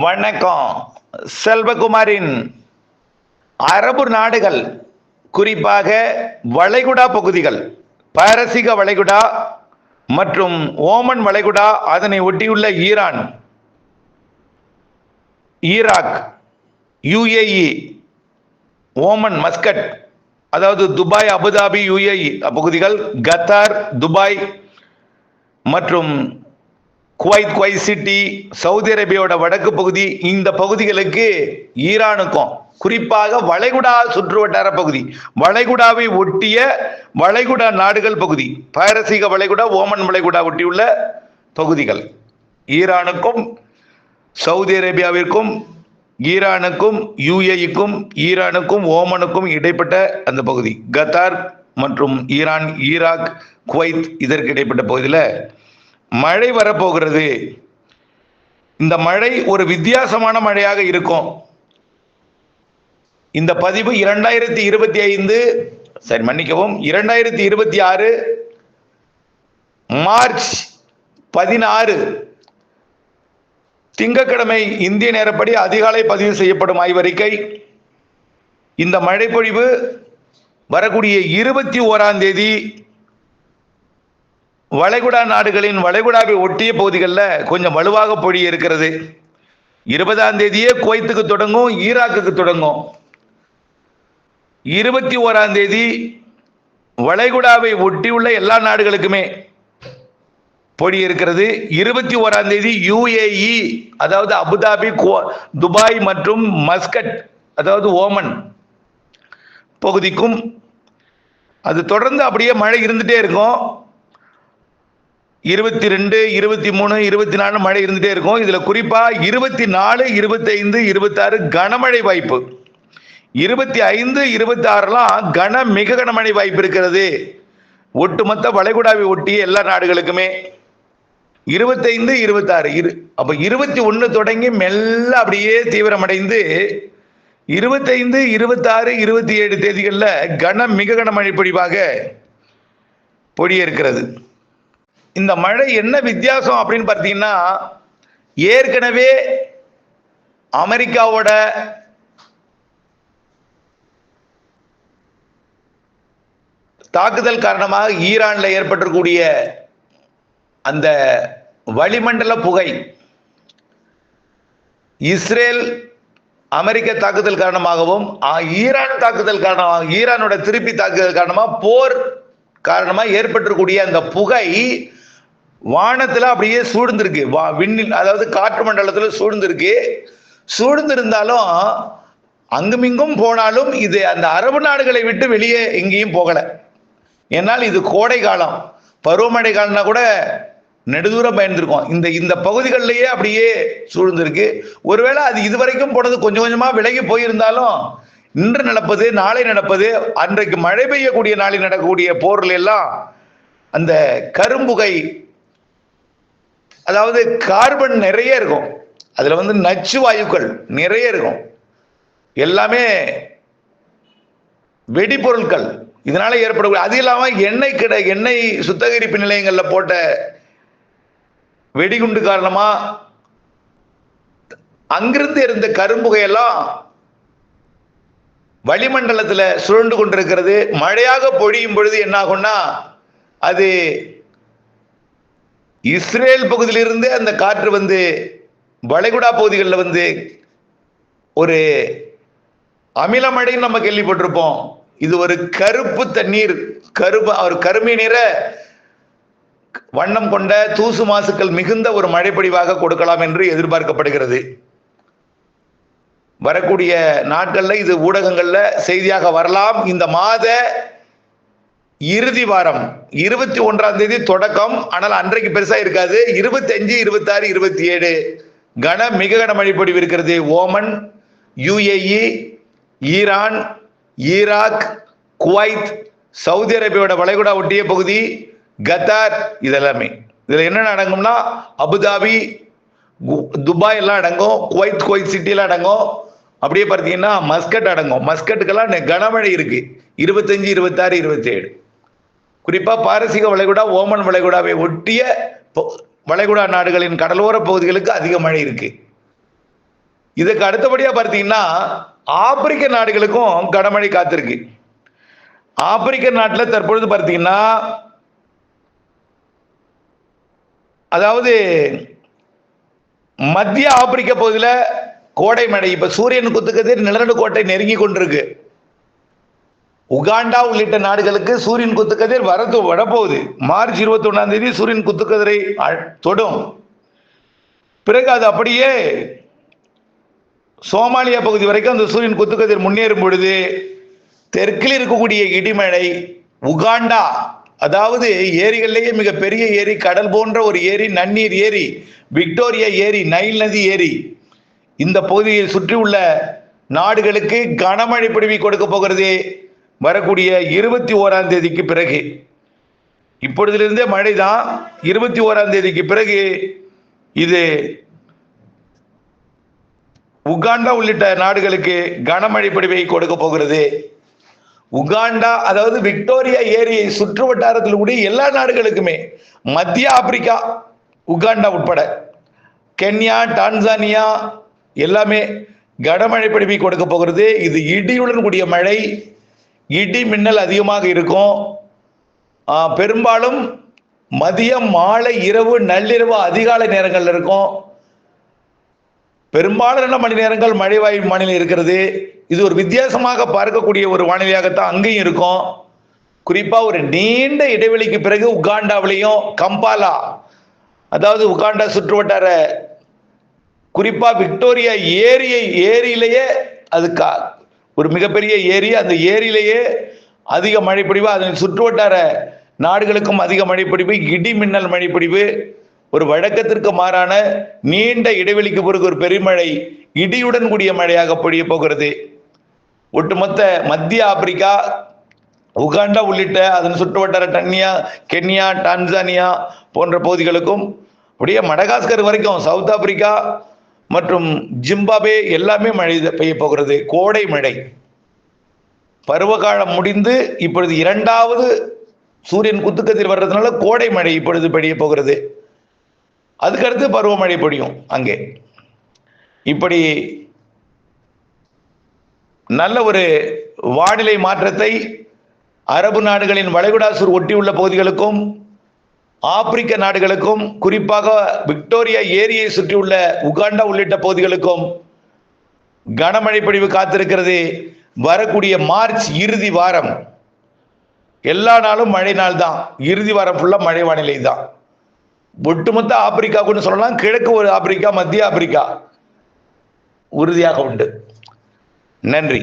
வணக்கம். செல்வகுமாரின் அரபு நாடுகள், குறிப்பாக வளைகுடா பகுதிகள், பாரசீக வளைகுடா மற்றும் ஓமன் வளைகுடா, அதனை ஒட்டியுள்ள Iran, Iraq, UAE, Oman, Muscat, அதாவது துபாய், அபுதாபி, யுஏஇ பகுதிகள், கத்தார், துபாய் மற்றும் குவைத் சிட்டி, சவுதி அரேபியாவோட வடக்கு பகுதி, இந்த பகுதிகளுக்கு ஈரானுக்கும், குறிப்பாக வளைகுடா சுற்றுவட்டார பகுதி, வளைகுடாவை ஒட்டிய வளைகுடா நாடுகள் பகுதி, பாரசீக வளைகுடா, ஓமன் வளைகுடா ஒட்டியுள்ள பகுதிகள், ஈரானுக்கும் சவுதி அரேபியாவிற்கும், ஈரானுக்கும் யுஏஇக்கும், ஈரானுக்கும் ஓமனுக்கும் இடைப்பட்ட அந்த பகுதி, கத்தார் மற்றும் ஈரான், ஈராக், குவைத், இதற்கு இடைப்பட்ட பகுதியில் மழை வரப்போகிறது. இந்த மழை ஒரு வித்தியாசமான மழையாக இருக்கும். இந்த பதிவு 2026 மார்ச் 16 திங்கட்கிழமை இந்திய நேரப்படி அதிகாலை பதிவு செய்யப்படும் ஆய்வறிக்கை. இந்த மழைப்பொழிவு வரக்கூடிய 21ஆம் தேதி வளைகுடா நாடுகளின் வளைகுடாவை ஒட்டிய பகுதிகளில் கொஞ்சம் வலுவாக பொழிய இருக்கிறது. 20ஆம் தேதியே குவைத்துக்கு தொடங்கும், ஈராக்குக்கு தொடங்கும். 21ஆம் தேதி வளைகுடாவை ஒட்டியுள்ள எல்லா நாடுகளுக்குமே பொழிய இருக்கிறது. 21ஆம் தேதி யுஏஇ, அதாவது அபுதாபி, துபாய் மற்றும் மஸ்கட், அதாவது ஓமன் பகுதிக்கும், அது தொடர்ந்து அப்படியே மழை இருந்துட்டே இருக்கும். 22, 23, 24 மழை இருந்துட்டே இருக்கும். இதுல குறிப்பா 24, 25, 26 கனமழை வாய்ப்பு. 25, 26 மிக கனமழை வாய்ப்பு இருக்கிறது. ஒட்டுமொத்த வளைகுடாவை ஒட்டிய எல்லா நாடுகளுக்குமே 25, 26, அப்ப 21 தொடங்கி மெல்ல அப்படியே தீவிரமடைந்து 25, 26, 27 தேதிகளில் மிக கனமழை பொழிவாக பொழிய இருக்கிறது. இந்த மழை என்ன வித்தியாசம் அப்படின்னு பார்த்தீங்கன்னா, ஏற்கனவே அமெரிக்காவோட தாக்குதல் காரணமாக ஈரான்ல ஏற்பட்டிருக்கூடிய அந்த வளிமண்டல புகை, இஸ்ரேல் அமெரிக்க தாக்குதல் காரணமாகவும் ஈரான் தாக்குதல் காரணமாக, ஈரானோட திருப்பி தாக்குதல் காரணமாக, போர் காரணமாக ஏற்பட்டிருக்கூடிய அந்த புகை வானத்துல அப்படியே சூழ்ந்திருக்கு, விண்ணில், அதாவது காற்று மண்டலத்தில் சூழ்ந்திருக்கு. சூழ்ந்திருந்தாலும் அங்குமிங்கும் போனாலும் இது அந்த அரபு நாடுகளை விட்டு வெளியே எங்கேயும் போகல. ஏன்னால் இது கோடை காலம், பருவமழை காலம்னா கூட நெடுதூரம் பயந்துருக்கும். இந்த பகுதிகளிலேயே அப்படியே சூழ்ந்திருக்கு. ஒருவேளை அது இதுவரைக்கும் போனது கொஞ்சம் கொஞ்சமா விலகி போயிருந்தாலும், இன்று நடப்பது, நாளை நடப்பது, அன்றைக்கு மழை பெய்யக்கூடிய நாளில் நடக்கக்கூடிய போரில் எல்லாம் அந்த கரும்புகை, அதாவது கார்பன் நிறைய இருக்கும், அதுல நச்சு வாயுக்கள் நிறைய இருக்கும், எல்லாமே வெடிபொருட்கள், இதனால ஏற்படக்கூடிய, அது இல்லாம எண்ணெய் சுத்திகரிப்பு நிலையங்கள்ல போட்ட வெடிகுண்டு காரணமா அங்கிருந்து இருந்த கரும்புகையெல்லாம் வளிமண்டலத்தில் சுழண்டு கொண்டிருக்கிறது. மழையாக பொழியும் பொழுது என்ன ஆகும்னா, அது இஸ்ரேல் பகுதியிலிருந்து அந்த காற்று வளைகுடா பகுதிகளில் ஒரு அமிலமழைன்னு நம்ம கேள்விப்பட்டிருப்போம். இது ஒரு கருப்பு தண்ணீர், கருமை நிற வண்ணம் கொண்ட தூசு மாசுக்கள் மிகுந்த ஒரு மழைப்பொழிவாக கொடுக்கலாம் என்று எதிர்பார்க்கப்படுகிறது. வரக்கூடிய நாட்கள்ல இது ஊடகங்கள்ல செய்தியாக வரலாம். இந்த மாத இறுதி வாரம் 21ஆம் தேதி தொடக்கம், ஆனால் அன்றைக்கு பெருசா இருக்காது. 25, 26, 27 மிக கனமழை பொழிவு இருக்கிறது. Oman, UAE, Iran, Iraq, Kuwait, Saudi அரேபியாவோட வளைகுடா ஒட்டிய பகுதி, கத்தார், இதெல்லாமே. இதுல என்ன அடங்கும்னா, அபுதாபி, துபாய் எல்லாம் அடங்கும், குவைத் சிட்டி எல்லாம் அடங்கும். அப்படியே பார்த்தீங்கன்னா மஸ்கட் அடங்கும். மஸ்கட்டுக்கெல்லாம் கனமழை இருக்கு. 25, 26, 27. குறிப்பா பாரசீக வளைகுடா, ஓமன் வளைகுடாவை ஒட்டிய வளைகுடா நாடுகளின் கடலோர பகுதிகளுக்கு அதிக மழை இருக்கு. இதுக்கு அடுத்தபடியா பார்த்தீங்கன்னா ஆப்பிரிக்க நாடுகளுக்கும் கனமழை காத்திருக்கு. ஆப்பிரிக்க நாட்டில் தற்பொழுது பார்த்தீங்கன்னா, அதாவது மத்திய ஆப்பிரிக்க பகுதியில் கோடை மழை இப்ப சூரியன் குத்துக்கதிர் நிலநடுக்கோட்டை நெருங்கி கொண்டிருக்கு. உகாண்டா உள்ளிட்ட நாடுகளுக்கு சூரியன் குத்துக்கதிர் வரப்போகுது. மார்ச் 21ஆம் தேதி சூரியன் குத்துக்கதிரை தொடும். பிறகு அது அப்படியே சோமாலியா பகுதி வரைக்கும் அந்த சூரியன் குத்துக்கதிர் முன்னேறும் பொழுது தெற்கில் இருக்கக்கூடிய இடிமழை உகாண்டா, அதாவது ஏரிகளிலேயே மிக பெரிய ஏரி, கடல் போன்ற ஒரு ஏரி, நன்னீர் ஏரி, விக்டோரியா ஏரி, நைல் நதி ஏரி, இந்த பகுதியை சுற்றியுள்ள நாடுகளுக்கு கனமழை பிடிவி கொடுக்க போகிறது வரக்கூடிய 21ஆம் தேதிக்கு பிறகு. இப்பொழுதிலிருந்தே மழை தான். 21ஆம் தேதிக்கு பிறகு இது உகாண்டா உள்ளிட்ட நாடுகளுக்கு கனமழை பிடிவை கொடுக்க போகிறது. உகாண்டா, அதாவது விக்டோரியா ஏரியை சுற்று வட்டாரத்தில் கூடிய எல்லா நாடுகளுக்குமே, மத்திய ஆப்பிரிக்கா, உகாண்டா உட்பட, கென்யா, டான்சானியா எல்லாமே கனமழை பிடிவை கொடுக்க போகிறது. இது இடியுடன் கூடிய மழை, இடி மின்னல் அதிகமாக இருக்கும். பெரும்பாலும் மதியம், மாலை, இரவு, நள்ளிரவு, அதிகாலை நேரங்கள் இருக்கும். பெரும்பாலான மணி நேரங்கள் மழை வாயு வானிலை இருக்கிறது. இது ஒரு வித்தியாசமாக பார்க்கக்கூடிய ஒரு வானிலையாகத்தான் அங்கேயும் இருக்கும். குறிப்பா ஒரு நீண்ட இடைவெளிக்கு பிறகு உகாண்டாவிலையும் கம்பாலா, அதாவது உகாண்டா சுற்றுவட்டார, குறிப்பா விக்டோரியா ஏரியிலேயே அது ஒரு மிகப்பெரிய ஏரி, அந்த ஏரியிலேயே அதிக மழைப்பொழிவு, அதன் சுற்றுவட்டார நாடுகளுக்கும் அதிக மழைப்பொழிவு, இடி மின்னல் மழைப்பொழிவு, ஒரு வழக்கத்திற்கு மாறான நீண்ட இடைவெளிக்கு பிறகு ஒரு பெருமழை, இடியுடன் கூடிய மழையாக பொழிய போகிறது. ஒட்டுமொத்த மத்திய ஆப்பிரிக்கா, உகாண்டா உள்ளிட்ட அதன் சுற்றுவட்டார கென்யா, டான்சானியா போன்ற பகுதிகளுக்கும், அப்படியே மடகாஸ்கர் வரைக்கும், சவுத் ஆப்பிரிக்கா மற்றும் ஜிம்பாபே எல்லாமே மழை பெய்ய போகிறது. கோடை மழை. பருவகாலம் முடிந்து இப்பொழுது இரண்டாவது சூரியன் குத்துக்கதிர் வர்றதுனால கோடை மழை இப்பொழுது பெய்ய போகிறது. அதுக்கடுத்து பருவமழை பொழியும் அங்கே. இப்படி நல்ல ஒரு வானிலை மாற்றத்தை அரபு நாடுகளின் வளைகுடாசூர் ஒட்டியுள்ள பகுதிகளுக்கும், ஆப்பிரிக்க நாடுகளுக்கும், குறிப்பாக விக்டோரியா ஏரியை சுற்றியுள்ள உகாண்டா உள்ளிட்ட பகுதிகளுக்கும் கனமழை பொழிவு காத்திருக்கிறது. வரக்கூடிய மார்ச் இறுதி வாரம் எல்லா நாளும் மழை நாள் தான். இறுதி வாரம் ஃபுல்லா மழை வானிலை தான். ஒட்டுமொத்த ஆப்பிரிக்காவுன்னு சொல்லலாம். கிழக்கு ஒரு ஆப்பிரிக்கா, மத்திய ஆப்பிரிக்கா உறுதியாக உண்டு. நன்றி.